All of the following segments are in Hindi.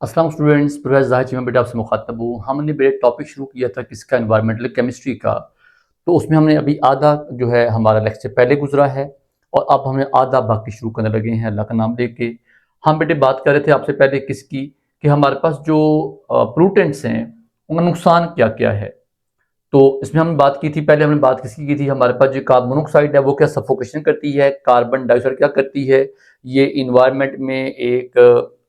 अस्सलाम स्टूडेंट्स, प्रोफेसर जाहिद जी मैं बेटा आपसे मुखातब हूँ। हमने बेटा टॉपिक शुरू किया था किसका, एनवायरमेंटल केमिस्ट्री का। तो उसमें हमने अभी आधा जो है हमारा लेक्चर पहले गुजरा है और अब हमने आधा बाकी शुरू करने लगे हैं अल्लाह का नाम लेके। हम बेटे बात कर रहे थे आपसे पहले किसकी, कि हमारे पास जो पोllutants हैं उनका नुकसान क्या क्या है। तो इसमें हमने बात की थी, पहले हमने बात किसकी की थी, हमारे पास जो कार्बन मोनोऑक्साइड है वो क्या सफोकेशन करती है, कार्बन डाइऑक्साइड क्या करती है, ये इन्वायरमेंट में एक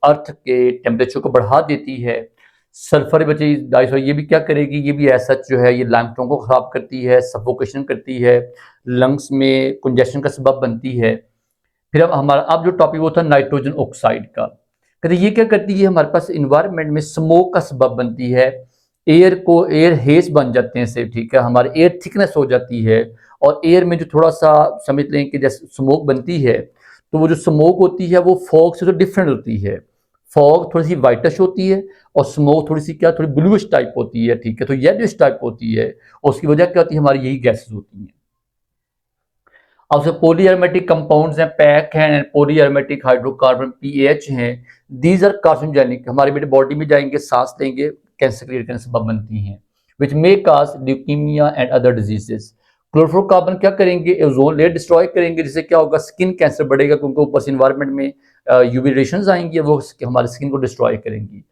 अर्थ के टेम्परेचर को बढ़ा देती है। सल्फर बचे डाइऑक्साइड ये भी क्या करेगी, ये भी ऐसा जो है ये लाइमस्टोन को खराब करती है, सफोकेशन करती है, लंग्स में कंजेशन का सबब बनती है। फिर अब हमारा अब जो टॉपिक वो था नाइट्रोजन ऑक्साइड का, कहते ये क्या करती है, हमारे पास इन्वायरमेंट में स्मोक का सबब बनती है। एयर हेज बन जाते हैं से, ठीक है, हमारे एयर थिकनेस हो जाती है। और एयर में जो थोड़ा सा समझ लें कि जैसे स्मोक बनती है, तो वो जो स्मोक होती है वो फॉग से तो डिफरेंट होती है। फॉग थोड़ी सी वाइटिश होती है और स्मोक थोड़ी सी क्या, थोड़ी ब्लूइश टाइप होती है, ठीक है, तो येलोइश टाइप होती है। और उसकी वजह क्या होती है, हमारी यही गैसेस होती हैं। अब से पॉलीएरोमेटिक कंपाउंड्स हैं, पैक हैं, पॉलीएरोमेटिक हाइड्रोकार्बन पीएच हैं। दीज आर कार्सिनोजेनिक, हमारे बेटे बॉडी में जाएंगे, सांस लेंगे, कैंसर क्रिएट करने से सबब बनती हैं, which may cause leukaemia and other diseases. Chlorofluorocarbon क्या करेंगे, ओजोन लेयर डिस्ट्रॉय करेंगे, जिससे क्या होगा, स्किन कैंसर बढ़ेगा, क्योंकि ऊपर से इन्वायरमेंट में यूवी रेडिएशंस आएंगी, वो हमारे स्किन को डिस्ट्रॉय करेंगी।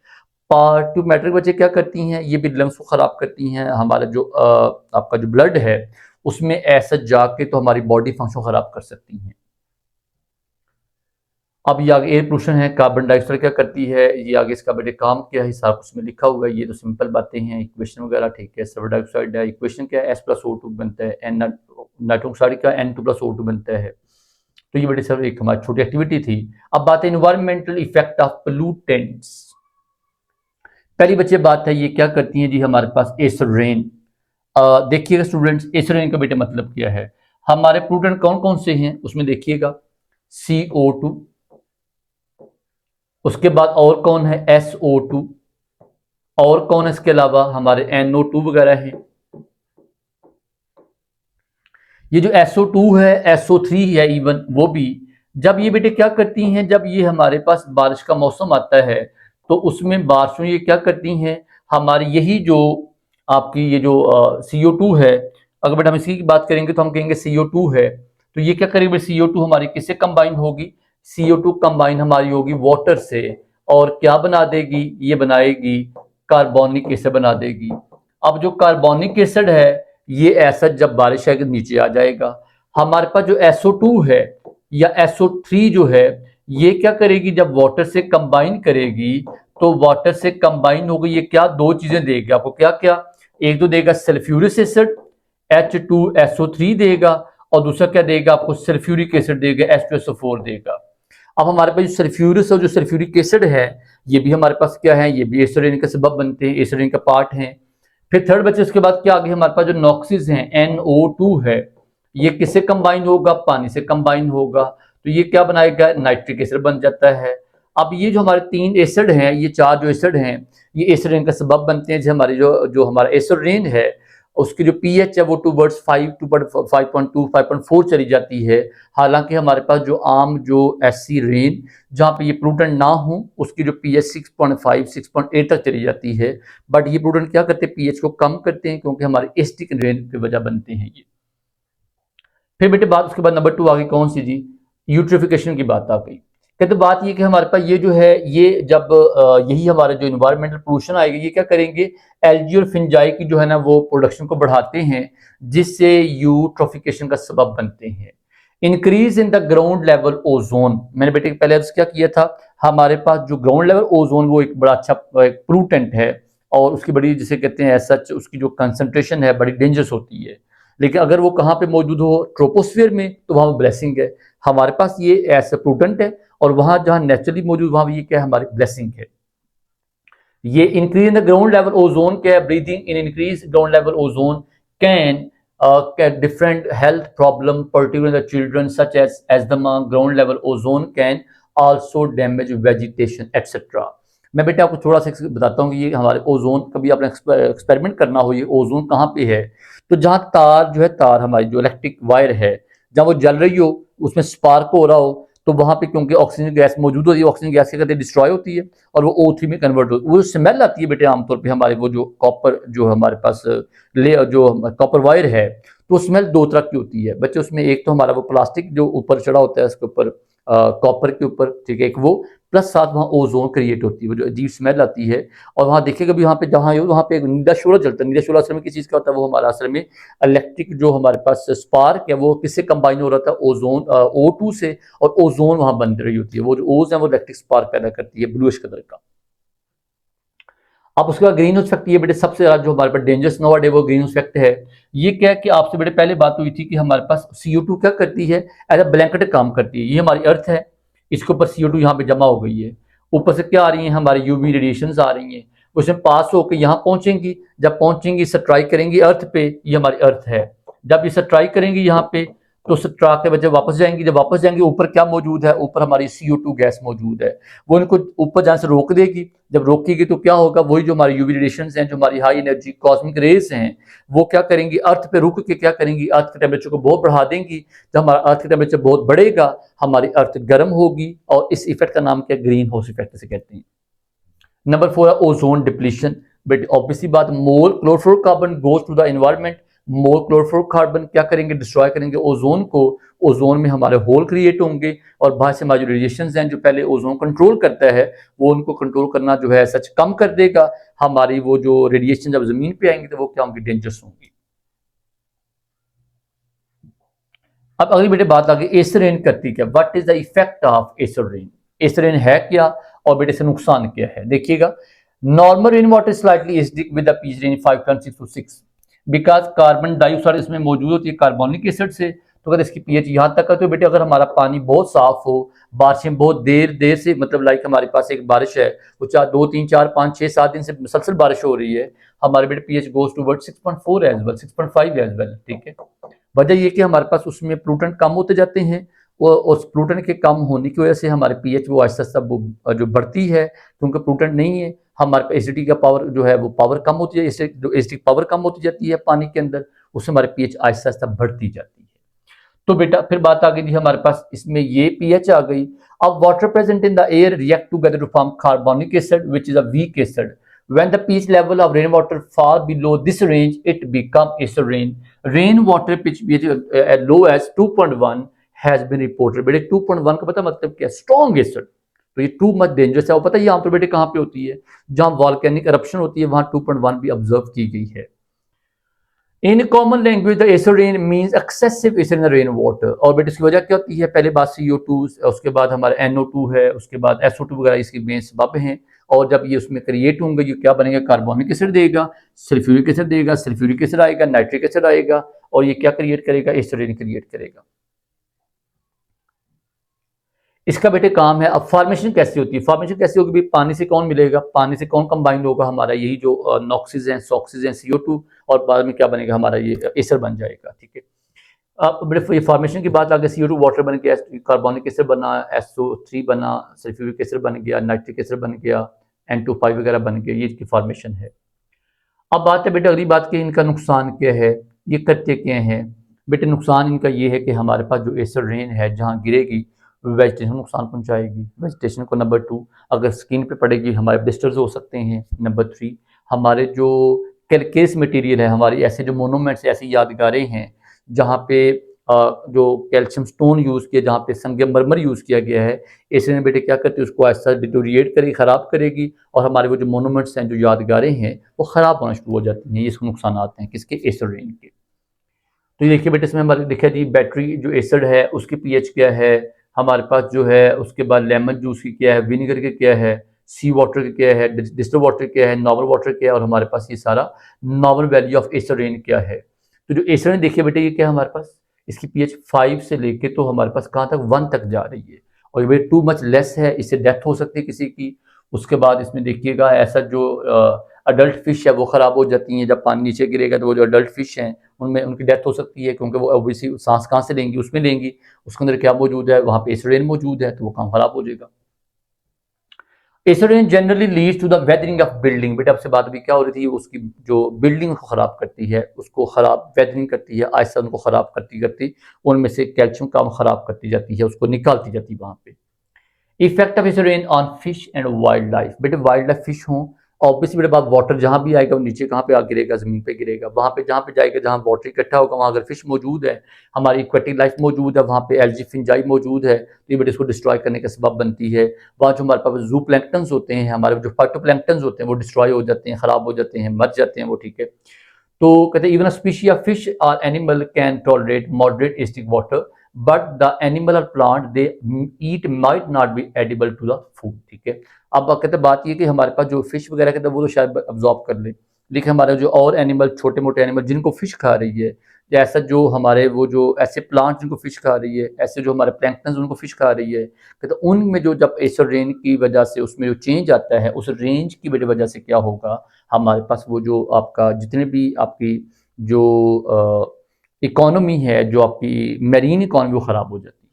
पार्टिक मैटर बच्चे क्या करती हैं, ये भी लंग्स को खराब करती हैं। हमारा जो आपका जो ब्लड है उसमें ऐसा जाके तो हमारी बॉडी फंक्शन खराब कर सकती हैं। अब ये आगे एयर पोल्यूशन है, कार्बन डाइऑक्साइड क्या करती है, ये आगे इसका बेटे काम क्या है, सारा कुछ में लिखा हुआ है। ये तो सिंपल बातें हैं, इक्वेशन वगैरह, ठीक है। सल्फर डाइऑक्साइड है, इक्वेशन क्या है, S+O2 बनता है, एन नाइट्रोजन ऑक्साइड का N2+O2 बनता है। तो ये बेटे सर एक हमारी छोटी एक्टिविटी थी। अब बात है इन्वायरमेंटल इफेक्ट ऑफ पोल्यूटेंट्स। पहली बच्चे बात है, ये क्या करती हैं जी, हमारे पास एसिड रेन। देखिएगा स्टूडेंट्स, एसिड रेन का बेटे मतलब क्या है, हमारे पोल्यूटेंट कौन कौन से हैं उसमें देखिएगा, CO2, उसके बाद और कौन है, SO2, और कौन है इसके अलावा, हमारे NO2 वगैरह हैं। ये जो SO2 है, SO3 है, इवन वो भी, जब ये बेटे क्या करती हैं, जब ये हमारे पास बारिश का मौसम आता है तो उसमें बारिशों ये क्या करती हैं, हमारी यही जो आपकी ये जो CO2 है, अगर बेटा हम इसी की बात करेंगे तो हम कहेंगे CO2 है, तो ये क्या करेगी, CO2 हमारी किससे कंबाइन होगी, CO2 कंबाइन हमारी होगी वाटर से, और क्या बना देगी, ये बनाएगी कार्बोनिक एसिड बना देगी। अब जो कार्बोनिक एसिड है ये एसिड जब बारिश है नीचे आ जाएगा। हमारे पास जो SO2 है या SO3 जो है, ये क्या करेगी, जब वाटर से कंबाइन करेगी तो वाटर से कंबाइन होगी, ये क्या दो चीजें देगी आपको, क्या क्या, एक तो देगा सल्फ्यूरिक एसिड H2SO3 देगा, और दूसरा क्या देगा आपको, सल्फ्यूरिक एसिड देगा, H2SO4 देगा। अब हमारे पास जो सल्फ्यूरिक और जो सल्फ्यूरिक एसिड है, ये भी हमारे पास क्या है, ये भी एसिड रेन का सबब बनते हैं, एसिड रेन का पार्ट है। फिर थर्ड बच्चे उसके बाद क्या आगे, हमारे पास जो नॉक्सिस हैं, NO2 है, ये किससे कंबाइन होगा, पानी से कंबाइन होगा, तो ये क्या बनाएगा, नाइट्रिक एसिड बन जाता है। अब ये जो हमारे तीन एसिड हैं, ये चार जो एसिड हैं, ये एसिड रेन का सबब बनते हैं। जो हमारे जो हमारा एसिड रेन है उसकी जो pH है वो टूवर्ड्स 5.2 5.4 चली जाती है। हालांकि हमारे पास जो आम जो एसी रेन जहाँ पे ये पोल्यूटेंट ना हो उसकी जो pH 6.5 6.8 तक चली जाती है। बट ये पोल्यूटेंट क्या करते हैं, pH को कम करते हैं, क्योंकि हमारे एसिडिक रेन की वजह बनते हैं ये। फिर बेटे बात उसके बाद नंबर 2 आ गई, कौन सी जी, यूट्रिफिकेशन की बात आ गई। कहते बात ये कि हमारे पास ये जो है, ये जब यही हमारे जो इन्वायरमेंटल पोल्यूशन आएगा, ये क्या करेंगे, एल्गी और फिंजाई की जो है ना वो प्रोडक्शन को बढ़ाते हैं, जिससे यूट्रोफिकेशन का सबब बनते हैं। Increase in the ground level ozone, मैंने बेटे पहले क्या किया था, हमारे पास जो ग्राउंड लेवल ओजोन वो एक बड़ा अच्छा पोल्यूटेंट है, और उसकी बड़ी जिसे कहते हैं सच उसकी जो कंसंट्रेशन है बड़ी डेंजरस होती है। लेकिन अगर वो कहाँ पे मौजूद हो, ट्रोपोस्फियर में, तो वहाँ ब्लेसिंग है। हमारे पास ये ऐसा पोल्यूटेंट है, और वहां जहां नेचुरली मौजूद वहां ये क्या है, हमारी ब्लेसिंग है। ये increase in the ground level ozone क्या है, breathing in increase ground level ozone can different health problem particular children such as asthma, ground level ozone can also damage vegetation etcetera. मैं बेटा आपको थोड़ा सा बताता हूँ कि ये हमारे ओजोन, कभी आपने एक्सपेरिमेंट करना हो, ये ओजोन कहाँ पे है, तो जहाँ तार जो है, तार हमारी जो इलेक्ट्रिक वायर है, जहाँ वो जल रही हो, उसमें स्पार्क हो रहा हो, तो वहाँ पे क्योंकि ऑक्सीजन गैस मौजूद होती है, ऑक्सीजन गैस क्या करते हैं, डिस्ट्रॉय होती है और वो O3 में कन्वर्ट होती है। वो स्मेल आती है बेटे आमतौर पे हमारे वो जो कॉपर जो हमारे पास जो कॉपर वायर है, तो स्मेल दो तरह की होती है बच्चे। उसमें एक तो हमारा वो प्लास्टिक जो ऊपर चढ़ा होता है उसके ऊपर कॉपर के ऊपर, ठीक है, एक वो, प्लस साथ वहाँ ओजोन क्रिएट होती है, वो जो अजीब स्मेल आती है। और वहाँ देखिएगा भी वहाँ पे जहाँ वहाँ पे एक नीला शोला जलता है। नीला शोला असल में किस चीज़ का होता है, वो हमारा असल में इलेक्ट्रिक जो हमारे पास स्पार्क है वो किससे कंबाइन हो रहा था, ओजोन O2 से, और ओजोन वहाँ बन रही होती है। वो जो ओज है वो इलेक्ट्रिक स्पार्क पैदा करती है ब्लूइश कलर का। अब उसके बाद ग्रीन हाउस इफेक्ट, ये बेटे सबसे ज्यादा जो हमारे पास डेंजरस नोवा डे वो ग्रीन हाउस इफेक्ट है। ये क्या है कि आपसे बेटे पहले बात हुई थी कि हमारे पास CO2 क्या करती है, एज अ ब्लैंकेट काम करती है। ये हमारी अर्थ है, इसके ऊपर CO2 यहाँ पे जमा हो गई है। ऊपर से क्या आ रही है, हमारी UV रेडिएशंस आ रही हैं, उसमें पास होकर यहाँ पहुंचेंगी। जब पहुंचेंगी स्ट्राइक करेंगी अर्थ पे, ये हमारी अर्थ है। जब ये स्ट्राइक करेंगी यहाँ पे, तो स्ट्राइक के वजह वापस जाएंगी। जब वापस जाएंगी ऊपर क्या मौजूद है, ऊपर हमारी CO2 गैस मौजूद है, वो इनको ऊपर जाने से रोक देगी। जब रोकेगी तो क्या होगा, वही जो हमारी UV रेडिएशंस हैं, जो हमारी हाई एनर्जी कॉस्मिक रेज हैं, वो क्या करेंगी, अर्थ पे रुक के क्या करेंगी, अर्थ के टेम्परेचर को बहुत बढ़ा देंगी। जब हमारा अर्थ का टेम्परेचर बहुत बढ़ेगा, हमारी अर्थ गर्म होगी, और इस इफेक्ट का नाम क्या, ग्रीन हाउस इफेक्ट से कहते हैं। नंबर 4 है ओजोन डिप्लीशन। बट ऑब्वियसली बात, more chlorofluorocarbon goes to the environment. More chlorofluorocarbon क्या करेंगे, डिस्ट्रॉय करेंगे ओजोन को। ओजोन में हमारे होल क्रिएट होंगे, और बाहर से हमारे जो रेडिएशन हैं जो पहले ओजोन कंट्रोल करता है, वो उनको कंट्रोल करना जो है सच कम कर देगा। हमारी वो जो रेडिएशन जब जमीन पे आएंगे तो वो क्या होंगी, डेंजरस होंगी। अब अगली बेटे बात आ गई एसिड रेन करती क्या, what is the effect of acid rain. Acid rain है क्या, और बेटे से नुकसान क्या है, देखिएगा। Normal rain water slightly acidic with the pH range 5.6 to 6 because carbon dioxide इसमें मौजूद होती है कार्बोनिक एसिड से। तो अगर इसकी पीएच यहाँ तक है, तो बेटे अगर हमारा पानी बहुत साफ हो, बारिशें बहुत देर देर से, मतलब लाइक हमारे पास एक बारिश है, वो 2 3 4 5 6 7 दिन से मुसलसल बारिश हो रही है, हमारे बेटे pH goes toward 6.4 as well, 6.5 as well, ठीक है। वजह ये कि हमारे पास उसमें प्लूटन कम होते जाते हैं, और उस प्लूटन के कम होने की वजह से हमारे पीएच वो आहिस्ता आहिस्ता जो बढ़ती है, क्योंकि प्लूटन नहीं है हमारे पास, एसिडिटी का पावर जो है वो पावर कम होती है, जो एसिडिक पावर कम होती जाती है पानी के अंदर, उससे हमारे पीएच आहिस्ता आहिस्ता बढ़ती जाती है। तो बेटा फिर बात आ गई थी हमारे पास, इसमें ये पीएच आ गई। अब water present in the air react together to form carbonic acid which is a weak acid. When the pH level of rainwater fall below this range, it become acid rain. Rainwater pH as low as 2.1 has been reported. बेटे 2.1 का पता मतलब क्या, स्ट्रॉन्ग एसिड। तो ये टू मच डेंजरस है। और पता है ये आमतौर बेटे कहाँ पे होती है, जहाँ वॉल्केनिक eruption होती है, वहाँ 2.1 भी ऑब्जर्व की गई है। In common language the acid rain means excessive acid in rain water. और बेटे इसकी वजह क्या होती है, पहले बात CO2, उसके बाद हमारा NO2 है, उसके बाद SO2 वगैरह इसके मेन सबब हैं। और जब ये उसमें क्रिएट होंगे, ये क्या बनेगा, कार्बोनिक एसिड देगा, सल्फ्यूरिक एसिड देगा, सल्फ्यूरिक एसिड आएगा, नाइट्रिक एसिड आएगा, और ये क्या क्रिएट करेगा, एसिड रेन क्रिएट करेगा। इसका बेटे काम है। अब फॉर्मेशन कैसे होती है, फॉर्मेशन कैसे होगी, पानी से कौन मिलेगा, पानी से कौन कंबाइंड होगा, हमारा यही जो नॉक्सिस हैं, सॉक्सिस हैं, CO2, और बाद में क्या बनेगा, हमारा ये एसिड बन जाएगा, ठीक है। अब बेटे ये फॉर्मेशन की बात आ गई, CO2 वाटर बन गया, कार्बोनिक एसिड बना, SO3 बना, सल्फ्यूरिक एसिड बन गया, नाइट्रिक एसिड बन गया, N2 5 वगैरह बन गया, ये इसकी फॉर्मेशन है। अब बात है बेटे अगली बात की, इनका नुकसान क्या है, ये करते क्या हैं। बेटे नुकसान इनका ये है कि हमारे पास जो एसिड रेन है जहाँ गिरेगी, वेजिटेशन को नुकसान पहुंचाएगी, वेजिटेशन को। नंबर 2, अगर स्किन पे पड़ेगी हमारे ब्लिस्टर्स हो सकते हैं। नंबर 3, हमारे जो कैल्केस मटेरियल है, हमारी ऐसे जो मोनूमेंट्स, ऐसी यादगारें हैं जहाँ पे जो कैल्शियम स्टोन यूज़ किया, जहाँ पे संगमरमर यूज़ किया गया है, एसिड रेन बेटे क्या करती है, उसको ऐसा डिटोरिएट करेगी, ख़राब करेगी, और हमारे वो जो मोनूमेंट्स हैं, जो यादगारें हैं, वो ख़राब होना शुरू हो जाती हैं। ये इसको नुकसान आते हैं किसके, एसिड रेन के। तो ये देखिए बेटे इसमें हमारे लिखा जी, बैटरी जो एसिड है उसकी पीएच क्या है, हमारे पास जो है, उसके बाद लेमन जूस की क्या है, विनेगर की क्या है, सी वाटर की क्या है, डिस्टिल्ड वाटर क्या है, नॉर्मल वाटर क्या है, और हमारे पास ये सारा normal value of acid rain क्या है। तो जो एसिड रेन देखिए बेटे, ये क्या है हमारे पास, इसकी पीएच 5 से लेके तो हमारे पास कहाँ तक, 1 तक जा रही है, और ये बेटे टू मच लेस है, इससे डेथ हो सकती है किसी की। उसके बाद इसमें देखिएगा ऐसा जो अडल्ट फिश है वो ख़राब हो जाती हैं, जब पानी नीचे गिरेगा तो वो जो अडल्ट फिश हैं उनमें उनकी डेथ हो सकती है, क्योंकि वो ऑब्वियसली सांस कहाँ से लेंगी, उसमें लेंगी, उसके अंदर क्या मौजूद है, वहाँ पे एसिड रेन मौजूद है, तो वो काम ख़राब हो जाएगा। Acid generally leads to the weathering of building. बेटा आपसे बात भी क्या हो रही थी, उसकी जो बिल्डिंग को खराब करती है, उसको खराब वेदरिंग करती है, आयसन को खराब करती करती उनमें से कैल्शियम काम खराब करती जाती है, उसको निकालती जाती है वहां पे। Effect of acid on fish and wild life. बेटे वाइल्ड लाइफ फिश हो, ऑब्वियसली बेटे बात वाटर जहां भी आएगा वो नीचे कहाँ पे आ गिरेगा, जमीन पे गिरेगा। वहां पे जहां पे जाएगा जहां वाटर इकट्ठा होगा वहां अगर फिश मौजूद है, हमारी एक्वेटिक लाइफ मौजूद है, वहां पे एल्गी फिंजाई मौजूद है, तो ये बेटे इसको डिस्ट्रॉय करने का सबब बनती है। वहाँ जो हमारे पास जू प्लैंक्टन्स होते हैं, हमारे जो फाइटोप्लैंक्टन्स होते हैं वो डिस्ट्रॉय हो जाते हैं, खराब हो जाते हैं, मर जाते हैं वो, ठीक है। तो कहते हैं even a species of fish or animal can tolerate moderate acidic water, but the animal or plant they eat might not be edible to the food, ठीक है। अब कहते हैं बात ये कि हमारे पास जो फिश वगैरह कहते हैं वो तो शायद अब्जॉर्ब कर ले, लेकिन हमारे जो और एनिमल, छोटे मोटे एनिमल जिनको फिश खा रही है, या ऐसा जो हमारे वो जो ऐसे प्लांट जिनको फिश खा रही है, ऐसे जो हमारे प्लैंक्टन्स उनको फिश खा रही है, कहते हैं उनमें जो जब एसिड रेन की वजह से उसमें जो चेंज आता है, उस रेंज की वजह से क्या होगा, हमारे पास वो जो आपका जितने भी आपकी जो इकोनॉमी है, जो आपकी मेरीन इकोनॉमी वो खराब हो जाती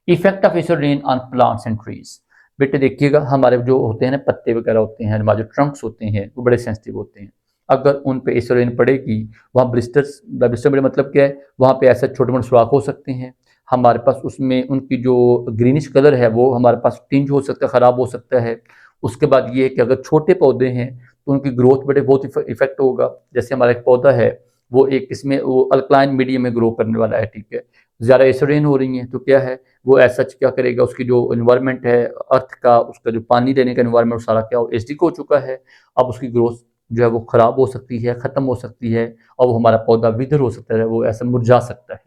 है। Effect of acid rain on plants and trees. बेटे देखिएगा हमारे जो होते हैं ना पत्ते वगैरह होते हैं, हमारे जो ट्रंक्स होते हैं वो बड़े सेंसिटिव होते हैं। अगर उन पे एसिड रेन पड़ेगी, वहाँ ब्लिस्टर्स, ब्लिस्टर मेरा मतलब क्या है, वहाँ पे ऐसे छोटे मोटे सुराख हो सकते हैं हमारे पास, उसमें उनकी जो ग्रीनिश कलर है वो हमारे पास टिंज हो सकता है, ख़राब हो सकता है। उसके बाद ये है कि अगर छोटे पौधे हैं तो उनकी ग्रोथ बड़े बहुत इफेक्ट होगा। जैसे हमारा एक पौधा है वो एक इसमें वो अल्कलाइन मीडियम में ग्रो करने वाला है, ठीक है। ज़्यादा एसिड रेन हो रही है तो क्या है वो ऐसा क्या करेगा, उसकी जो इन्वायरमेंट है अर्थ का, उसका जो पानी देने का इन्वायरमेंट सारा क्या हो एसिडिक हो चुका है। अब उसकी ग्रोथ जो है वो खराब हो सकती है, खत्म हो सकती है, और वो हमारा पौधा विदर हो सकता है, वो ऐसा मुरझा सकता है।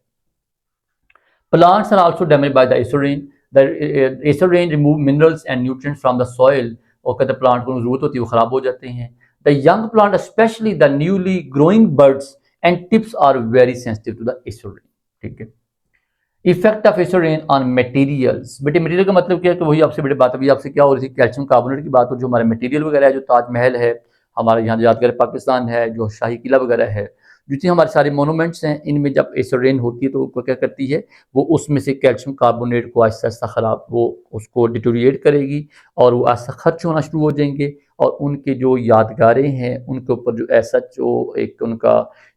Plants are also damage by the acid rain. The acid rain remove minerals and nutrients from the soil. और कहते हैं प्लांट को जरूरत होती है वो खराब हो जाते हैं। The young plant specially the newly growing birds and tips are very sensitive to the acid rain, ठीक है। Effect of acid rain on materials. बेटे मटेरियल का मतलब क्या है, तो वही आपसे बेटे बात अभी आपसे क्या हो रही थी, कैल्शियम कार्बोनेट की बात हो, जो हमारे मटेरियल वगैरह है, जो ताजमहल है, हमारे यहाँ यादगार पाकिस्तान है, जो शाही किला वगैरह है, जितने हमारे सारे मोनूमेंट्स हैं, इनमें जब एसिड रेन होती है तो वो क्या करती है, वो उसमें से कैल्शियम कार्बोनेट को आहिस्ता आहिस्ता खराब वो उसको डिटोरिएट करेगी और वो आहिस्ता खर्च होना शुरू हो जाएंगे। और उनके जो यादगारें हैं उनके ऊपर जो ऐसा जो एक उनका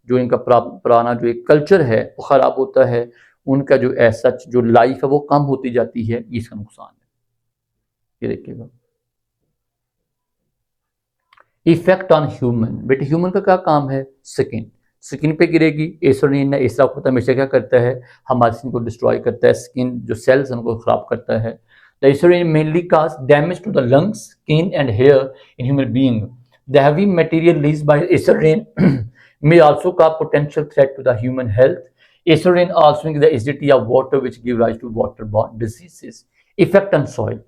जो इनका पुराना जो एक कल्चर है वो ख़राब होता है। उनका जो ऐसा जो लाइफ है वो कम होती जाती है, इसका नुकसान है। ये देखिएगा इफेक्ट ऑन ह्यूमन। बेटे ह्यूमन का क्या काम है, स्किन, स्किन पे गिरेगी एसोनिन ऐसा होता है हमेशा क्या करता है, हमारी स्किन को डिस्ट्रॉय करता है, स्किन जो सेल्स हैं उनको खराब करता है। The arsenic mainly cause damage to the lungs, skin and hair in human being. The heavy material released by arsenic may also cause potential threat to the human health. Estrogen also increases the acidity of water, which give rise to waterborne diseases. Effect on soil.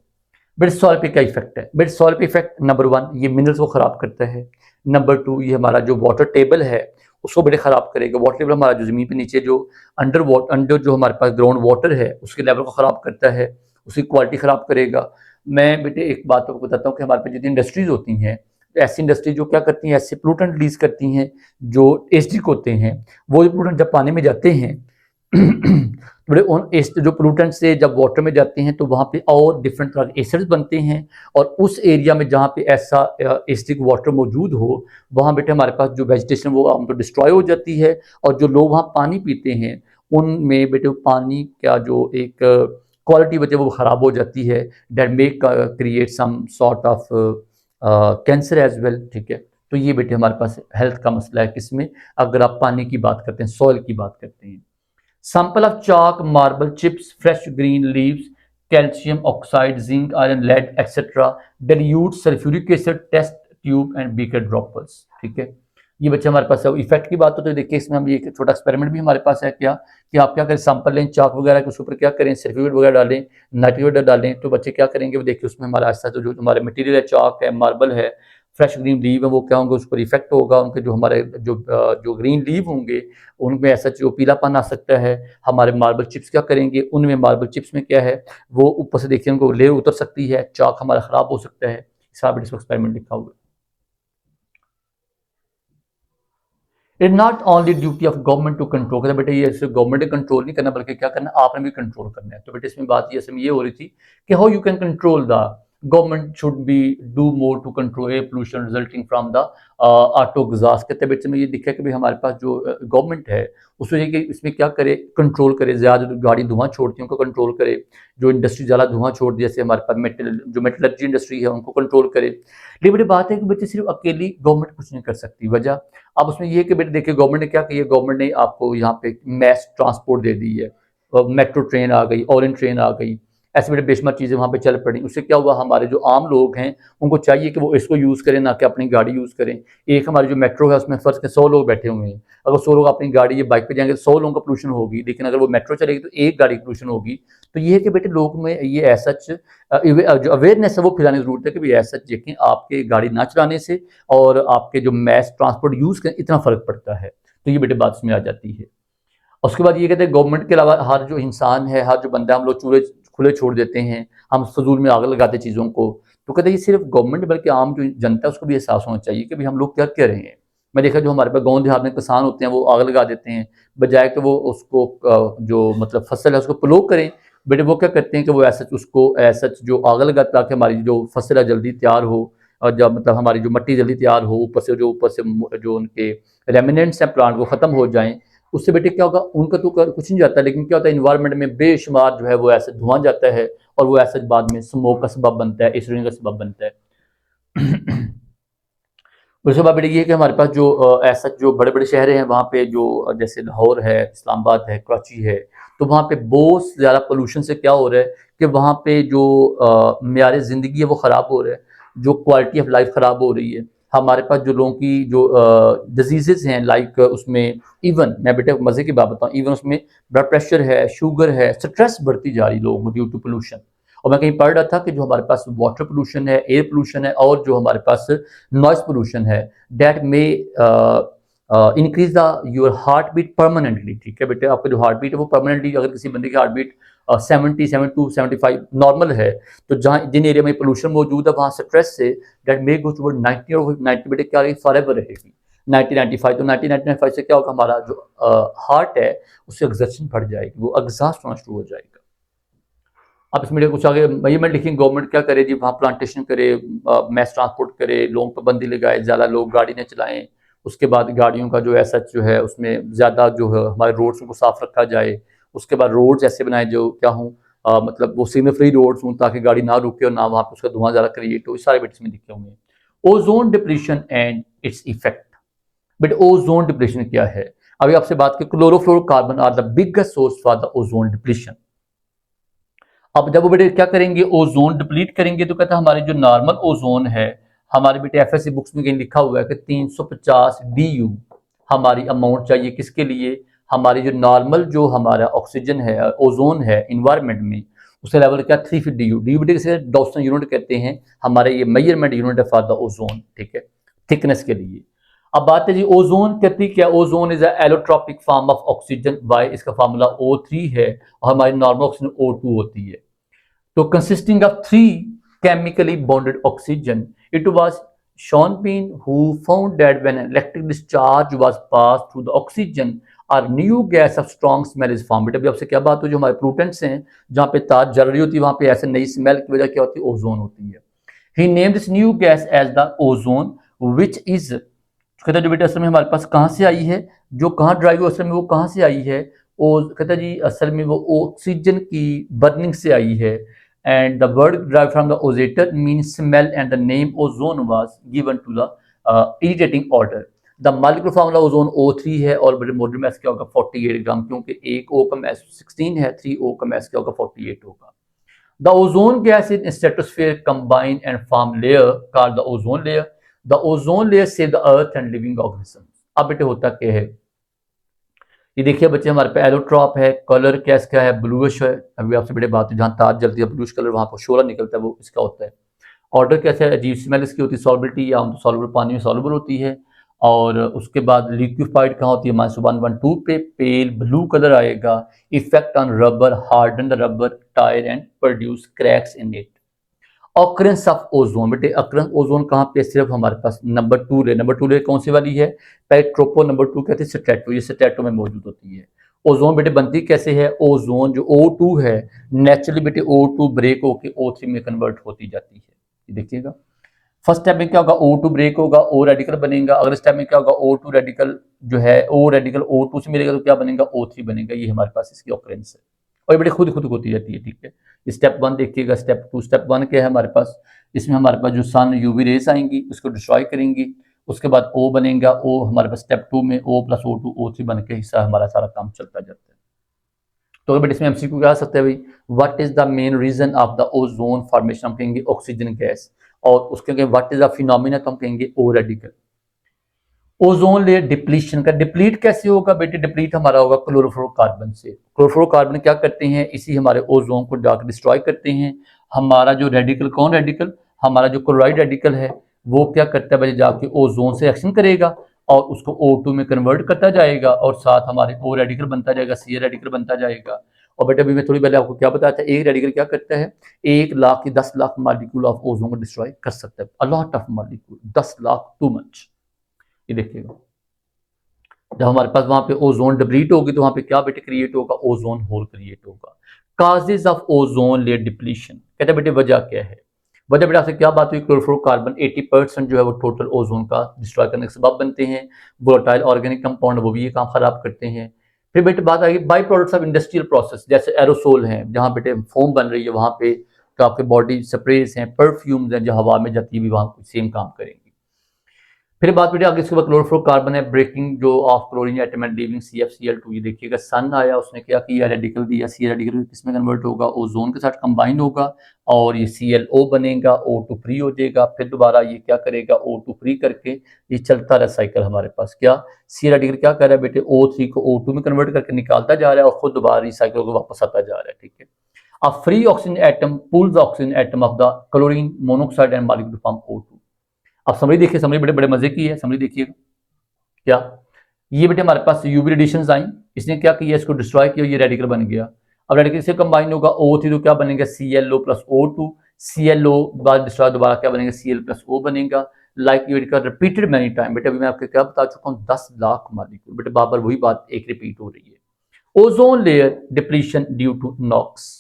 But soil पे क्या इफेक्ट है, बट सॉइल पे इफेक्ट नंबर 1 ये मिनरल्स को खराब करता है। नंबर 2 ये हमारा जो वाटर टेबल है उसको बड़े खराब करेगा। वाटर टेबल हमारा जो जमीन पे नीचे जो अंडर जो हमारे पास ग्राउंड वाटर है उसके लेवल को खराब करता है, उसकी क्वालिटी खराब करेगा। मैं बेटे एक बात आपको बताता हूँ कि हमारे पास जितनी इंडस्ट्रीज होती हैं, ऐसी इंडस्ट्री जो क्या करती हैं, ऐसे पोल्यूटेंट रिलीज करती हैं जो एसिडिक होते हैं, वो पोल्यूटेंट जब पानी में जाते हैं बड़े उन जो पोल्यूटेंट से जब वाटर में जाते हैं तो वहाँ पे और डिफरेंट तरह के एसिड्स बनते हैं। और उस एरिया में जहाँ पे ऐसा एसिडिक वाटर मौजूद हो, वहाँ बेटे हमारे पास जो वेजिटेशन वो हम तो डिस्ट्रॉय हो जाती है। और जो लोग वहाँ पानी पीते हैं उनमें बेटे पानी का जो एक क्वालिटी बचे वो ख़राब हो जाती है। That make create some sort of cancer as well, ठीक है। तो ये बेटे हमारे पास हेल्थ का मसला है किसमें, अगर आप पानी की बात करते हैं, सॉइल की बात करते हैं। Sample of chalk, marble chips, fresh green leaves, calcium oxide, zinc, iron, lead, etc. Dilute sulfuric acid, test tube and beaker droppers, ठीक है। ये बच्चे हमारे पास है। इफेक्ट की बात हो तो देखिए इसमें हम ये छोटा एक्सपेरिमेंट भी हमारे पास है क्या, कि आप क्या करें, सैंपल लें चाक वगैरह के, उसके ऊपर क्या करें सल्फ्यूरिक वगैरह डालें, नाइट्रेट डालें, तो बच्चे क्या करेंगे, वो देखिए उसमें हमारा ऐसा जो हमारे मटेरियल है, चाक है, मार्बल है, फ्रेश ग्रीन लीव है, वो क्या होंगे उस पर इफेक्ट होगा। उनके जो हमारे जो ग्रीन लीव होंगे उनमें ऐसा जो पीलापन आ सकता है। हमारे मार्बल चिप्स क्या करेंगे, उनमें मार्बल चिप्स में क्या है वो ऊपर से देखिए उनको लेयर उतर सकती है, चाक हमारा खराब हो सकता है। सारा एक्सपेरिमेंट लिखा हुआ है। It not only duty of government to control, कहते बेटे ये सिर्फ गवर्नमेंट ने कंट्रोल नहीं करना बल्कि क्या करना आपने भी कंट्रोल करना है। तो बेटे इसमें बात ये हो रही थी कि how you can control the government should be do more to control air pollution resulting from the auto exhaust. कहते हैं में ये दिखा कि भाई हमारे पास जो गवर्नमेंट है उसको ये कि इसमें क्या करे, कंट्रोल करे, ज़्यादा जो गाड़ी धुआं छोड़ती है उनको कंट्रोल करे, जो इंडस्ट्री ज़्यादा धुआं छोड़ दी जैसे हमारे पास मेटलर्जी इंडस्ट्री है उनको कंट्रोल करे। लेकिन बड़ी बात है कि बच्चे सिर्फ अकेली गवर्नमेंट कुछ नहीं कर सकती। वजह अब उसमें ये है कि बेटे देखिए गवर्नमेंट ने क्या किया, गवर्नमेंट ने आपको यहाँ पे मैस ट्रांसपोर्ट दे दी है, मेट्रो ट्रेन आ गई, ऑरेंज ट्रेन आ गई, ऐसे बड़े बेशुमार चीज़ें वहाँ पे चल पड़ी। उससे क्या हुआ, हमारे जो आम लोग हैं उनको चाहिए कि वो इसको यूज़ करें ना कि अपनी गाड़ी यूज़ करें। एक हमारी जो मेट्रो है उसमें फर्ज के 100 लोग बैठे हुए हैं, अगर 100 लोग अपनी गाड़ी या बाइक पे जाएंगे तो 100 लोगों का पोल्यूशन होगी, लेकिन अगर वो मेट्रो चलेगी तो एक गाड़ी की पोल्यूशन होगी। तो ये है कि बेटे लोग में ये ऐसा जो अवेयरनेस है वो फैलाने की जरूरत है कि भाई ऐसा देखें आपके गाड़ी ना चलाने से और आपके जो मैस ट्रांसपोर्ट यूज़ करें इतना फ़र्क पड़ता है। तो ये बेटे बात इसमें आ जाती है। उसके बाद ये कहते हैं गवर्नमेंट के अलावा हर जो इंसान है, हर जो बंदा, हम लोग चूल्हे खुले छोड़ देते हैं, हम फजूल में आग लगाते चीज़ों को। तो कहते हैं ये सिर्फ गवर्नमेंट बल्कि आम जो जनता है उसको भी एहसास होना चाहिए कि भाई हम लोग क्या कर रहे हैं। मैं देखा जो हमारे पास गाँव देहात में किसान होते हैं वो आग लगा देते हैं, बजाय कि वो उसको जो मतलब फसल है उसको प्लो करें, बेटे वो क्या करते हैं कि वो ऐसा उसको ऐसा जो आग लगाता ताकि हमारी जो फसल है जल्दी तैयार हो, और जब मतलब हमारी जो मिट्टी जल्दी तैयार हो, ऊपर से जो उनके रेमिनेंट्स हैं प्लांट वो ख़त्म हो जाएं। उससे बेटे क्या होगा, उनका तो कुछ नहीं जाता, लेकिन क्या होता है इन्वायरमेंट में बेशुमार जो है वो ऐसे धुआं जाता है और वो ऐसे बाद में स्मोक का सबब बनता है, एसिड का सबब बनता है। उसके बाद बेटे ये है कि हमारे पास जो ऐसा जो बड़े बड़े शहर हैं वहाँ पे जो जैसे लाहौर है, इस्लामाबाद है, कराची है, तो वहाँ पे बहुत ज़्यादा पोल्यूशन से क्या हो रहा है कि वहाँ पे जो मेयार ज़िंदगी है वो ख़राब हो रहा है, जो क्वालिटी ऑफ लाइफ ख़राब हो रही है। हमारे पास जो लोगों की जो डिजीज़ हैं लाइक उसमें इवन मैं बेटे मज़े की बात बताऊँ, इवन उसमें ब्लड प्रेशर है, शुगर है, स्ट्रेस बढ़ती जा रही लोगों को ड्यू टू पोल्यूशन। और मैं कहीं पढ़ रहा था कि जो हमारे पास वाटर पोल्यूशन है, एयर पोल्यूशन है और जो हमारे पास नॉइस पोल्यूशन है, that may increase the your heart beat permanently. ठीक है बेटे, आपका जो हार्ट बीट है वो परमानेंटली, अगर किसी बंदे की हार्ट बीट 70, 72, 75 नॉर्मल है, तो जहाँ जिन एरिया में पोल्यूशन मौजूद है वहाँ stress say that may go toward 90, और 90 बेटे क्या रहेगी, फॉरएवर रहेगी 90, 95। तो 90, 95 से क्या होगा, हमारा जो हार्ट है उससे एग्जर्शन बढ़ जाएगी, वो एग्जॉस्ट होना शुरू हो जाएगा। अब इसमें कुछ आगे ये मैं लिखेंगे गवर्नमेंट क्या करे जी, वहाँ प्लांटेशन करे, मैस ट्रांसपोर्ट करे, लोगों पर पाबंदी लगाए, ज़्यादा लोग गाड़ी न चलाएं। उसके बाद गाड़ियों का जो ऐसा जो है उसमें ज़्यादा जो है हमारे रोड्स को साफ रखा जाए। उसके बाद रोड्स ऐसे बनाए जो क्या हों, मतलब वो सिग्नल फ्री रोड्स हों ताकि गाड़ी ना रुके और ना वहाँ पर उसका धुआं ज़्यादा क्रिएट हो। इस सारे बिट्स में लिखे हुए हैं। Ozone depletion and its effect. But ozone depletion क्या है, अभी आपसे बात की, chlorofluorocarbon are the biggest source for the ozone depletion. अब जब वो बेटे क्या करेंगे, ओजोन डिप्लीट करेंगे, तो कहता है हमारी जो नॉर्मल ओजोन है, हमारे बेटे एफएससी बुक्स में कहीं लिखा हुआ है कि 350 DU हमारी अमाउंट चाहिए, किसके लिए, हमारी जो नॉर्मल जो हमारा ऑक्सीजन है, ओजोन है इन्वायरमेंट में, उसका लेवल क्या 350 DU। DU बेटे किसे डॉल्सन यूनिट कहते हैं, हमारे ये मेजरमेंट यूनिट है फॉर द ओजोन, ठीक है, थिकनेस के लिए। अब बात है जी ओजोन कहती क्या, ozone is allotropic form of oxygen, why इसका फार्मूला O3 है और हमारी नॉर्मल ऑक्सीजन O2 होती है। तो consisting of three chemically bonded oxygen, it was Schonbein who found that when an electric discharge was passed through the oxygen, a new gas of strong smell is formed। बेटा अभी आपसे क्या बात हो, जो हमारे पोल्यूटेंट्स हैं जहाँ पे तार जल रही होती है वहाँ पे ऐसे नई स्मेल की वजह क्या होती है, ओजोन होती है। He named this new gas as the ozone, which is कहता है जो बेटा असल में हमारे पास कहाँ से आई है, जो कहाँ ड्राइव हुई असल में वो कहाँ से आई है, कहता है जी असल में वो ऑक्सीजन की बर्निंग से आई है। And the word derived from the ozator means smell, and the name ozone was given to the irritating odor। The molecular formula ozone O3 है और बड़े मोलर मास क्या होगा 48 ग्राम, क्योंकि एक O का मास 16 है, 3 O का मास क्या होगा 48 होगा। The ozone gas in stratosphere combine and form layer called the ozone layer। The ozone layer save the earth and living organisms। अब बेटे होता क्या है, ये देखिए बच्चे हमारे पे एलोट्रॉप है, कलर क्या इसका है, ब्लूइश है। अभी आपसे बड़े बात है, जहाँ तार जलती है ब्लूइश कलर वहाँ पर शोला निकलता है वो इसका होता है। ऑर्डर कैसा है, अजीब स्मेल इसकी होती है, सॉल्बिलिटी या तो सॉल्युबल पानी में सॉल्युबल होती है। और उसके बाद लिक्विफाइड कहाँ होती है, -112 पे पेल ब्लू कलर आएगा। Effect on rubber, harden the rubber tyre and produce cracks in it. Occurrence of ozone, बेटे ऑकरेंस ओजोन कहाँ पे, सिर्फ हमारे पास नंबर 2 ले, नंबर 2 ले कौन सी वाली है, पेट्रोपो, नंबर 2 कहते हैं स्ट्रेटो, ये स्ट्रेटो में मौजूद होती है। ओजोन बेटे बनती कैसे है, ओजोन जो O2 है नेचुरली बेटे O2 ब्रेक होकर O3 में कन्वर्ट होती जाती है। ये देखिएगा, फर्स्ट स्टेप में क्या होगा, O2 ब्रेक होगा, O रेडिकल बनेगा। अगले स्टेप में क्या होगा, O2 रेडिकल जो है O रेडिकल O2 से मिलेगा तो क्या बनेगा, O3 बनेगा। ये हमारे पास इसकी ऑकरेंस है और ये बड़ी खुद खुद होती जाती है, ठीक है। स्टेप 1 देखिएगा, स्टेप 2, स्टेप 1 क्या है हमारे पास, इसमें हमारे पास जो सन यूवी रेस आएंगी उसको डिस्ट्रॉय करेंगी, उसके बाद O बनेगा, O हमारे पास स्टेप 2 में O प्लस O2 O3 बन के हिस्सा हमारा सारा काम चलता जाता है। तो बट इसमें एमसीक्यू क्या आ सकता है भाई, what is the main reason of the ozone formation, हम कहेंगे ऑक्सीजन गैस, और उसके व्हाट इज द फिनोमिना तो हम कहेंगे ओ रेडिकल। ओजोन लेयर डिप्लीशन का, डिप्लीट कैसे होगा बेटे, डिप्लीट हमारा होगा क्लोरोफ्लोरोकार्बन से। क्लोरोफ्लोरोकार्बन क्या करते हैं, इसी हमारे ओजोन को जाकर डिस्ट्रॉय करते हैं। हमारा जो रेडिकल, कौन रेडिकल, हमारा जो क्लोराइड रेडिकल है वो क्या करता है भाई, जाके ओजोन से एक्शन करेगा और उसको O2 में कन्वर्ट करता जाएगा और साथ हमारे O रेडिकल बनता जाएगा, Ca रेडिकल बनता जाएगा। और बेटा अभी मैं थोड़ी पहले आपको क्या बताया था, एक रेडिकल क्या करता है, 1 लाख की 10 लाख मॉलिक्यूल ऑफ ओजोन को डिस्ट्रॉय कर सकता है, a lot of molecule, 10 lakh too much. ये देखिएगा, जब हमारे पास वहां पे ओजोन डिप्लीट होगी तो वहां पे क्या बेटे क्रिएट होगा, ओजोन होल क्रिएट होगा। Causes of ozone layer depletion, कहते हैं बेटे वजह क्या है, वजह बेटा से क्या बात हुई, क्लोरोफ्लोरोकार्बन 80% जो है वो टोटल ओजोन का डिस्ट्रॉय करने के सबब बनते हैं। वोलेटाइल ऑर्गेनिक कंपाउंड वो भी ये काम खराब करते हैं। फिर बेटे बात आएगी by products of industrial process, जैसे एरोसोल हैं, जहाँ बेटे फोम बन रही है वहां पे तो आपके बॉडी स्प्रेज हैं, परफ्यूम्स हैं, जो हवा में जाती हुई वहां सेम काम करेंगे। फिर बात बेटे आगे, इसके बाद क्लोरोफ्लोरोकार्बन है, ब्रेकिंग जो of chlorine atom and leaving CfCl2। ये देखिएगा सन आया, उसने क्या किया, रेडिकल दिया, Ca रेडिकल किसमें कन्वर्ट होगा, ओजोन के साथ कंबाइन होगा और ये ClO बनेगा, O2 फ्री हो जाएगा, फिर दोबारा ये क्या करेगा, O2 फ्री करके ये चलता रहा साइकिल हमारे पास। क्या Ca रेडिकल क्या कर रहा है बेटे, O3 को O2 में कन्वर्ट करके निकालता जा रहा है और खुद दोबारा रिसाइकिल को वापस आता जा रहा है, ठीक है। A free oxygen atom pulls the oxygen atom of the chlorine monoxide and molecule to form O2। अब समरी देखिए, समरी बड़े बड़े मजे की है, समरी देखिएगा क्या, ये बेटे हमारे पास यूवी रेडिएशंस आई, इसने क्या किया, इसको डिस्ट्रॉय किया, ये रेडिकल बन गया। अब रेडिकल से कंबाइन होगा O3 तो क्या बनेगा, ClO प्लस O2, ClO बाद डिस्ट्रॉय दोबारा क्या बनेगा, Cl प्लस O बनेगा। लाइक ये का रिपीटेड मैनी टाइम, बेटे अभी मैं आपको क्या बता चुका हूँ, 10 लाख मॉलिक्यूल, बेटे बार बार वही बात एक रिपीट हो रही है। Ozone layer depletion due to NOx,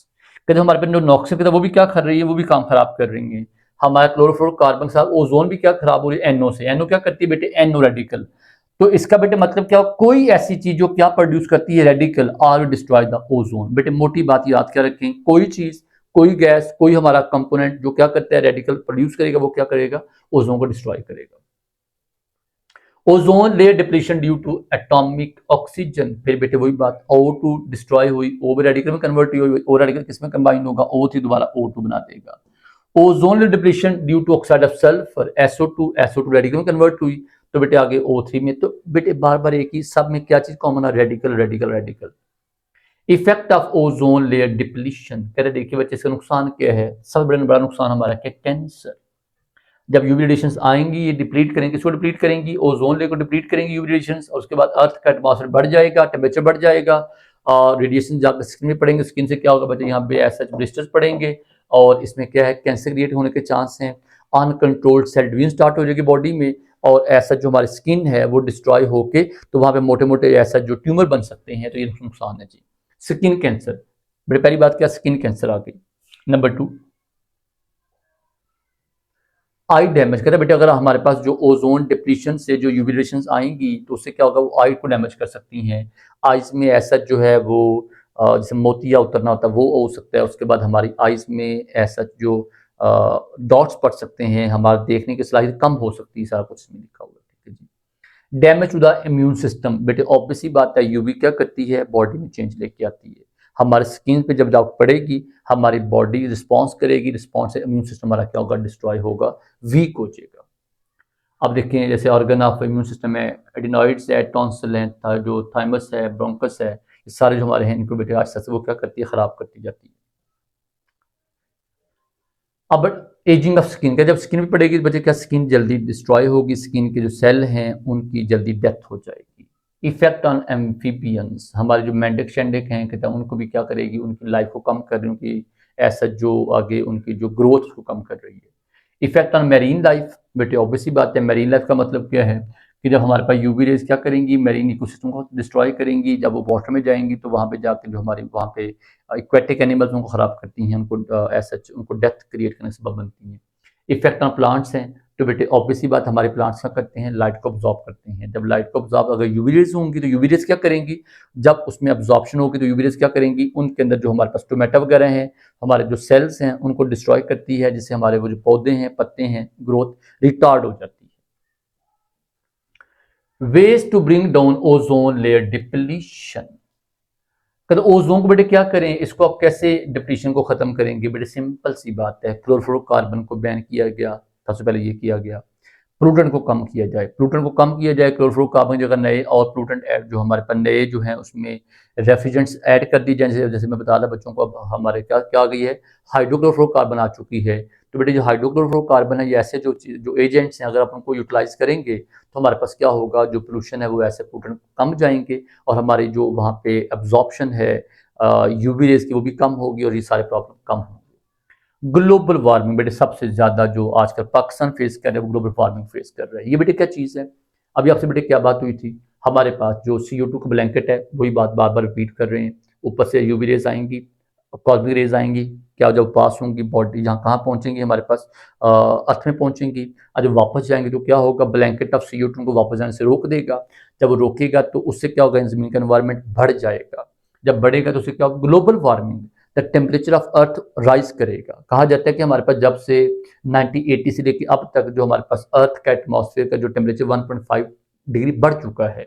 कहते हमारे पे जो नॉक्स है वो भी क्या कर रही है, वो भी काम खराब कर रही है। हमारा क्लोरोफ्लोरोकार्बन के साथ ओजोन भी क्या खराब हो रही है, NO से। NO क्या करती है बेटे, NO रेडिकल। तो इसका बेटे मतलब क्या, कोई ऐसी चीज जो क्या प्रोड्यूस करती है, radical are destroy the ozone. बेटे मोटी बात याद क्या रखें, कोई चीज, कोई गैस, कोई हमारा कंपोनेंट जो क्या करता है, रेडिकल प्रोड्यूस करेगा, वो क्या करेगा, ओजोन को डिस्ट्रॉय करेगा। Ozone layer depletion due to atomic oxygen, फिर बेटे वही बात, O2 डिस्ट्रॉय हुई, O रेडिकल में कन्वर्ट हुई, O रेडिकल किसमें कंबाइन होगा, O3 दोबारा O2 बना देगा। Ozone layer depletion due to oxide of sulphur, SO2 radical में कन्वर्ट हुई तो बेटे आगे O3 में। तो बेटे बार बार एक ही, सब में क्या चीज कॉमन है, radical radical radical. Effect of ozone layer depletion, कह रहे देखिए बच्चे इसका नुकसान क्या है, सबसे बड़ा नुकसान हमारा क्या, कैंसर। जब यूवी रेडिएशंस आएंगी ये डिप्लीट करेंगे, किसको डिप्लीट करेंगी, ओजोन लेयर को डिप्लीट करेंगी यूवी रेडिएशंस, और उसके बाद अर्थ का एटमॉस्फेयर बढ़ जाएगा, टेम्परेचर बढ़ जाएगा और रेडिएशन जाकर स्किन में पड़ेंगे, स्किन से क्या होगा बच्चे, यहाँ पे ऐसा ब्लिस्टर्स पड़ेंगे और इसमें क्या है, कैंसर क्रिएट होने के चांस हैं। अनकंट्रोल्ड सेल डिवीजन स्टार्ट हो जाएगी बॉडी में और ऐसा जो हमारी स्किन है वो डिस्ट्रॉय होके तो वहां पे मोटे मोटे ऐसा जो ट्यूमर बन सकते हैं, तो ये नुकसान है जी। स्किन कैंसर, बड़ी पहली बात क्या, स्किन कैंसर आ गई। नंबर 2, आई डैमेज, कहते हैं बेटे अगर हमारे पास जो ओजोन डिप्लीशन से जो यूवी रेडिएशंस आएंगी तो उससे क्या होगा, वो आई को डैमेज कर सकती हैं। आइज में ऐसा जो है वो जैसे मोतिया उतरना होता है वो हो सकता है। उसके बाद हमारी आइज में ऐसा जो डॉट्स पड़ सकते हैं, हमारा देखने की सलाहियत कम हो सकती है, सारा कुछ इसमें लिखा हुआ है, ठीक है जी। Damage to the immune system, बेटे ऑब्वियस ही बात है, यूवी क्या करती है, बॉडी में चेंज लेके आती है। हमारे स्किन पे जब जाकर पड़ेगी हमारी बॉडी रिस्पॉन्स करेगी, रिस्पॉन्स से इम्यून सिस्टम हमारा क्या होगा, डिस्ट्रॉय होगा, वीक हो जाएगा। अब देखें जैसे ऑर्गन ऑफ इम्यून सिस्टम है, एडिनॉइड्स है, टॉन्सिल है, जो थाइमस है, ब्रोंकस है, ये सारे जो हमारे हैं इनको बेटे आस्ते आस्ते वो क्या करती है, खराब करती जाती है। अब एजिंग ऑफ स्किन का, जब स्किन पे पड़ेगी बच्चे क्या, स्किन जल्दी डिस्ट्रॉय होगी, स्किन के जो सेल हैं उनकी जल्दी डेथ हो जाएगी। इफेक्ट ऑन एम्फीबियंस, हमारे जो मेंढक शेंडक हैं कहते हैं उनको भी क्या करेगी, उनकी लाइफ को कम कर रही है, उनकी ऐसा जो आगे उनकी जो ग्रोथ को कम कर रही है। इफेक्ट ऑन मेरीन लाइफ, बेटे ऑब्वियसली बात है, मेरीन लाइफ का मतलब क्या है कि जब हमारे पास यूवी रेज क्या करेंगी, मेरीन इकोसिस्टम को डिस्ट्रॉय करेंगी, जब वो वाटर में जाएंगी तो वहाँ पे जाकर जो हमारे वहाँ पे इक्वेटिक एनिमल्स उनको ख़राब करती हैं, उनको ऐसा उनको डेथ क्रिएट करने से सबब बनती हैं। इफेक्ट ऑन प्लांट्स हैं, तो बेटे ऑब्वियसली बात हमारे प्लांट्स क्या करते हैं, लाइट को ऑब्जॉर्ब करते हैं। जब लाइट को ऑब्जॉर्ब, अगर यूवी रेज होंगी तो यूवी रेज क्या करेंगी, जब उसमें अब्जॉर्प्शन होगी तो यूवी रेज क्या करेंगी, उनके अंदर जो हमारे पास टोमेटा वगैरह हैं, हमारे जो सेल्स हैं उनको डिस्ट्रॉय करती है, जिससे हमारे वो जो पौधे हैं, पत्ते हैं, ग्रोथ रिटार्ड हो जाती है। Ways to bring down ozone layer depletion. कहते ओजोन को बेटे क्या करें, इसको आप कैसे डिप्लीशन को खत्म करेंगे, बेटे सिंपल सी बात है, क्लोरोफ्लोरोकार्बन को बैन किया गया, सबसे पहले ये किया गया। प्लूटेंट को कम किया जाए, प्लूटेंट को कम किया जाए, क्लोरोफ्लोरोकार्बन की जगह नए और प्लूटेंट ऐड जो हमारे पास नए जो हैं उसमें रेफ्रिजरेंट्स ऐड कर दी जाए। जैसे मैं बता रहा बच्चों को, अब हमारे क्या क्या आ गई है, हाइड्रोक्लोरोफ्लोरोकार्बन आ चुकी है। तो बेटे जो हाइड्रोक्लोरोफ्लोरोकार्बन है, ये ऐसे जो एजेंट्स हैं, अगर आप उनको यूटिलाइज करेंगे तो हमारे पास क्या होगा, जो पोल्यूशन है वो ऐसे पोल्यूशन कम जाएंगे और हमारी जो वहाँ पे एब्जॉर्प्शन है यूवी रेज की वो भी कम होगी और ये सारे प्रॉब्लम कम होंगे। ग्लोबल वार्मिंग बेटे सबसे ज्यादा जो आजकल पाकिस्तान फेस कर रहा है वो ग्लोबल वार्मिंग फेस कर रहा है। ये बेटे क्या चीज है, अभी आपसे बेटे क्या बात हुई थी, हमारे पास जो CO2 का ब्लैंकेट है वही बात बार बार रिपीट कर रहे हैं, ऊपर से यूवी रेज आएंगी, कॉस्मिक रेज आएंगी, क्या जब पास होंगी बॉडी यहाँ कहाँ पहुंचेंगी, हमारे पास अर्थ में पहुंचेंगी, और जब वापस जाएंगे तो क्या होगा, ब्लैंकेट ऑफ CO2 को वापस जाने से रोक देगा। जब वो रोकेगा तो उससे क्या होगा, जमीन का एनवायरमेंट बढ़ जाएगा, जब बढ़ेगा तो उससे क्या होगा, global warming, the temperature of earth rise करेगा। कहा जाता है कि हमारे पास जब से 1980 से लेकर अब तक जो हमारे पास अर्थ का एटमॉस्फेयर का जो टेम्परेचर 1.5 डिग्री बढ़ चुका है।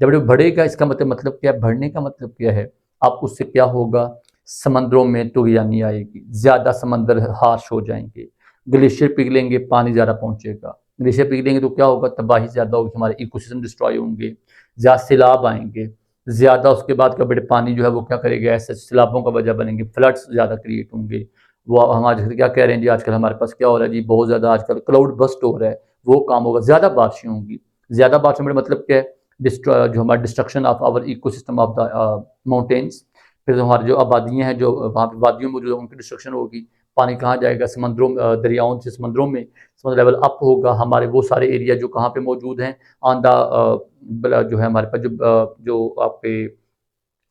जब ये बढ़ेगा इसका मतलब क्या है, बढ़ने का मतलब क्या है, अब उससे क्या होगा, समंदरों में तूफानी आएगी, ज्यादा समंदर हार्श हो जाएंगे, ग्लेशियर पिघलेंगे, पानी ज्यादा पहुंचेगा, ग्लेशियर पिघलेंगे तो क्या होगा, तबाही ज्यादा होगी, हमारे इकोसिस्टम डिस्ट्रॉय होंगे, ज्यादा सैलाब आएंगे, ज्यादा उसके बाद का बेटे पानी जो है वो क्या करेगा, ऐसे सैलाबों का वजह बनेंगे, फ्लड्स ज्यादा क्रिएट होंगे। वो हमारे क्या कह रहे हैं जी, आजकल हमारे पास क्या हो रहा है जी, बहुत ज्यादा आजकल क्लाउड बस्ट हो रहा है, वो काम होगा, ज्यादा बारिशें होंगी। ज्यादा बारिशों में मतलब क्या है, जो हमारा destruction of our ecosystem of the mountains, फिर जो हमारी जो आबादियाँ हैं जो वहाँ पे वादियों में जो उनकी डिस्ट्रक्शन होगी, पानी कहाँ जाएगा, समंदरों दरियाओं से समंदरों में, समुद्र लेवल अप होगा, हमारे वो सारे एरिया जो कहाँ पे मौजूद हैं ऑन द जो है हमारे पास जो आपके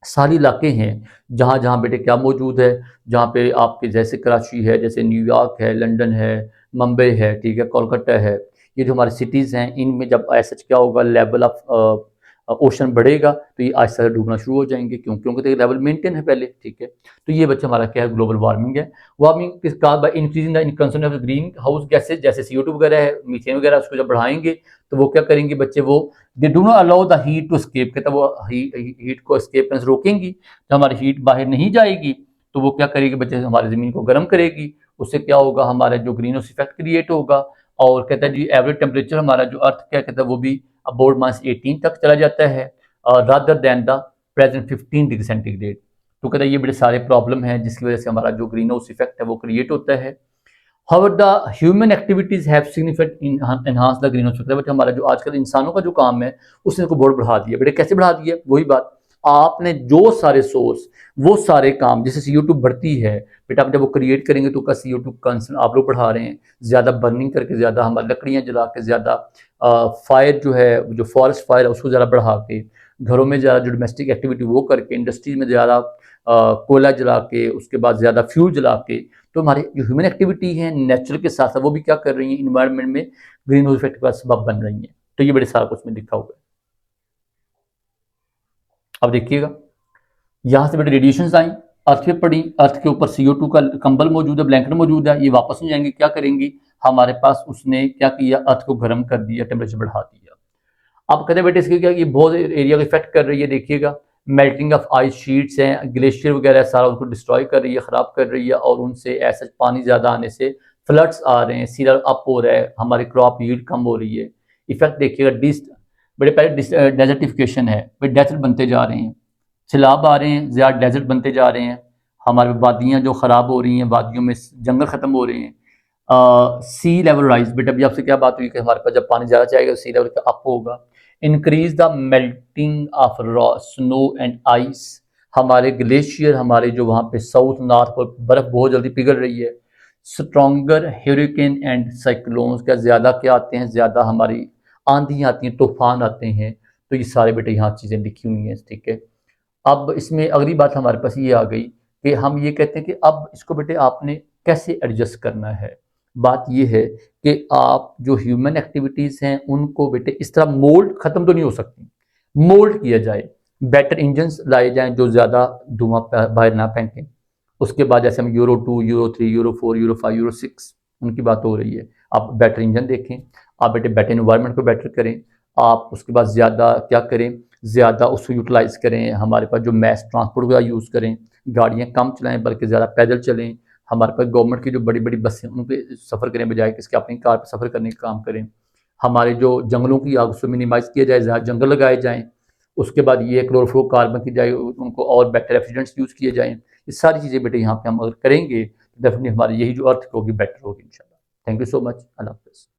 सारे इलाके हैं, जहाँ जहाँ बेटे क्या मौजूद है, जहाँ पे आपके जैसे कराची है, जैसे न्यूयॉर्क है, लंदन है, मुंबई है, ठीक है, कोलकाता है, ये जो हमारी सिटीज़ हैं, इनमें जब ऐसा क्या होगा, लेवल ऑफ ओशन बढ़ेगा तो ये आहिस्ता आहिस्ता डूबना शुरू हो जाएंगे, क्यों, क्योंकि तो लेवल मेंटेन है पहले, ठीक है। तो ये बच्चा हमारा क्या है, ग्लोबल वार्मिंग है। वार्मिंग किस का, by increasing the concentration of green house gases, जैसे CO2 वगैरह है, मीथेन वगैरह, उसको जब बढ़ाएंगे तो वो क्या करेंगे बच्चे, वो they do not allow the heat to escape, कहता वो हीट को स्केप करने से रोकेंगी, तो हमारी हीट बाहर नहीं जाएगी, तो वो क्या करेगी बच्चे, हमारी ज़मीन को गर्म करेगी, उससे क्या होगा, हमारा जो ग्रीन हाउस इफेक्ट क्रिएट होगा। और कहता है जी एवरेज टेम्परेचर हमारा जो अर्थ क्या कहता है वो भी अबाउट -18 तक चला जाता है, rather than the present 15 degree centigrade. तो कहता है ये बड़े सारे प्रॉब्लम हैं जिसकी वजह से हमारा जो ग्रीन हाउस इफेक्ट है वो क्रिएट होता है। However, the human activities have significantly enhanced the greenhouse effect, but हमारा जो आजकल इंसानों का जो काम है उसने इसको बहुत बढ़ा दिया। बेटे कैसे बढ़ा दिया, वही बात, आपने जो सारे सोर्स, वो सारे काम, जैसे CO2 बढ़ती है बेटा, आप जब वो क्रिएट करेंगे तो का CO2 कंसर्न आप लोग बढ़ा रहे हैं, ज़्यादा बर्निंग करके, ज़्यादा हमारी लकड़ियाँ जला के, ज़्यादा फायर जो है, जो फॉरेस्ट फायर है उसको ज़्यादा बढ़ा के, घरों में ज़्यादा जो डोमेस्टिक एक्टिविटी वो करके, इंडस्ट्रीज में ज़्यादा कोयला जला के, उसके बाद ज़्यादा फ्यूल जला के, तो हमारी जो ह्यूमन एक्टिविटी है नेचुरल के साथ साथ वो भी क्या कर रही है, इन्वायरमेंट में ग्रीन हाउस इफेक्ट का सबब बन रही है। तो ये बड़े सारा कुछ में लिखा हुआ है। अब देखिएगा, यहाँ से बेटे रेडिएशन आई, अर्थ पे पड़ी, अर्थ के ऊपर CO2 का कंबल मौजूद है, ब्लैंकेट मौजूद है, ये वापस नहीं जाएंगे, क्या करेंगी, हमारे पास उसने क्या किया, अर्थ को गर्म कर दिया, टेम्परेचर बढ़ा दिया। अब कहते हैं बेटे इसके क्या, ये बहुत एरिया को इफेक्ट कर रही है, देखिएगा मेल्टिंग ऑफ आइस शीट्स हैं, ग्लेशियर वगैरह सारा उनको डिस्ट्रॉय कर रही है, ख़राब कर रही है, और उनसे ऐसा पानी ज़्यादा आने से फ्लड्स आ रहे हैं, सी लेवल अप हो रहा है, हमारी क्रॉप यील्ड कम हो रही है। इफेक्ट देखिएगा, बड़े पहले डेजर्टिफिकेशन है, वे डेजर्ट बनते जा रहे हैं, सैलाब आ रहे हैं, ज़्यादा डेजर्ट बनते जा रहे हैं, हमारी वादियाँ जो ख़राब हो रही हैं, वादियों में जंगल ख़त्म हो रहे हैं। सी लेवल राइज, बेटा अभी आपसे क्या बात हुई कि हमारे पास जब पानी ज़्यादा जाएगा सी लेवल का अप होगा। Increase the melting of snow and ice, हमारे ग्लेशियर, हमारे जो वहाँ पे साउथ नॉर्थ पर बर्फ़ बहुत जल्दी पिघल रही है। स्ट्रॉन्गर हरिकेन एंड साइक्लोन्स, का ज़्यादा क्या आते हैं, ज़्यादा हमारी आंधी आती हैं, तूफान आते हैं। तो ये सारे बेटे यहाँ चीज़ें लिखी हुई हैं, ठीक है। अब इसमें अगली बात हमारे पास ये आ गई कि हम ये कहते हैं कि अब इसको बेटे आपने कैसे एडजस्ट करना है। बात ये है कि आप जो ह्यूमन एक्टिविटीज़ हैं उनको बेटे इस तरह मोल्ड ख़त्म तो नहीं हो सकती, मोल्ड किया जाए, बेटर इंजन्स लाए जाएँ जो ज़्यादा धुआँ बाहर ना फेंकें। उसके बाद जैसे हम euro 2, euro 3, euro 4, euro 5, euro 6 उनकी बात हो रही है। आप बेटर इंजन देखें, आप बेटे बेटर एनवायरनमेंट को बेटर करें, आप उसके बाद ज़्यादा क्या करें, ज़्यादा उसको यूटिलाइज़ करें, हमारे पास जो मैस ट्रांसपोर्ट का यूज़ करें, गाड़ियाँ कम चलाएँ बल्कि ज़्यादा पैदल चलें, हमारे पास गवर्नमेंट की जो बड़ी-बड़ी बसें उन पे सफ़र करें बजाय कि इसके अपनी कार पे सफ़र करने का काम करें। हमारे जो जंगलों की आग उसको मिनिमाइज़ किया जाए, ज़्यादा जंगल लगाए जाएँ। उसके बाद ये क्लोरोफ्लोरोकार्बन की जाए उनको और बेटर रेफ्रिजरेंट्स यूज़ किए जाएँ। ये सारी चीज़ें बेटे यहाँ पे हम अगर करेंगे, तो डेफ़िनेटली हमारी यही जो अर्थ होगी बेटर होगी इंशाल्लाह। Thank you so much. अल्लाह हाफ़िज़।